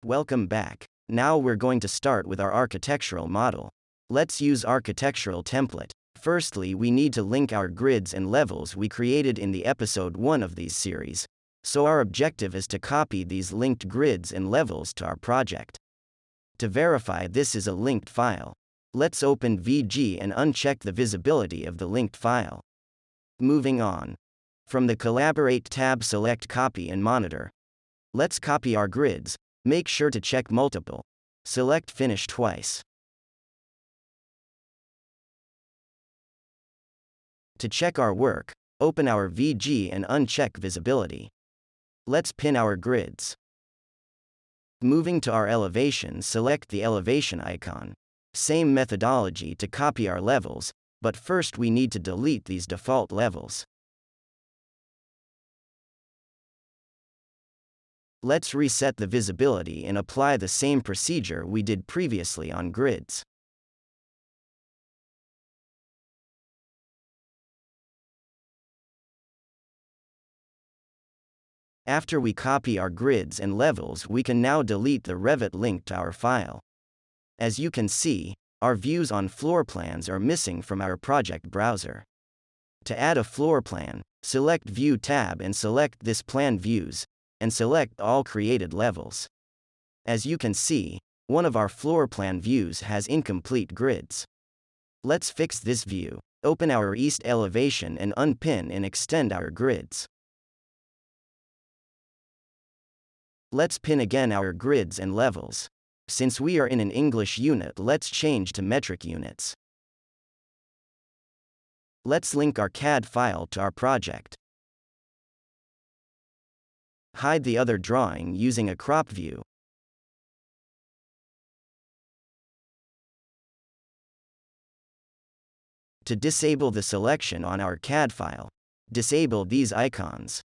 Welcome back. Now we're going to start with our architectural model. Let's use architectural template. Firstly, we need to link our grids and levels we created in the episode 1 of these series. So our objective is to copy these linked grids and levels to our project. To verify this is a linked file, let's open VG and uncheck the visibility of the linked file. Moving on. From the Collaborate tab, select Copy and Monitor. Let's copy our grids. Make sure to check multiple. Select Finish twice. To check our work, open our VG and uncheck visibility. Let's pin our grids. Moving to our elevation, select the elevation icon. Same methodology to copy our levels, but first we need to delete these default levels. Let's reset the visibility and apply the same procedure we did previously on grids. After we copy our grids and levels, we can now delete the Revit link to our file. As you can see, our views on floor plans are missing from our project browser. To add a floor plan, select View tab and select this Plan Views, and select all created levels. As you can see, one of our floor plan views has incomplete grids. Let's fix this view. Open our east elevation and unpin and extend our grids. Let's pin again our grids and levels. Since we are in an English unit, let's change to metric units. Let's link our CAD file to our project. Hide the other drawing using a crop view. To disable the selection on our CAD file, disable these icons.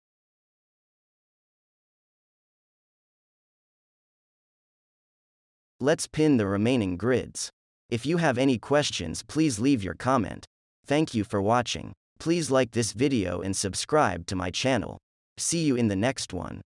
Let's pin the remaining grids. If you have any questions, please leave your comment. Thank you for watching. Please like this video and subscribe to my channel. See you in the next one.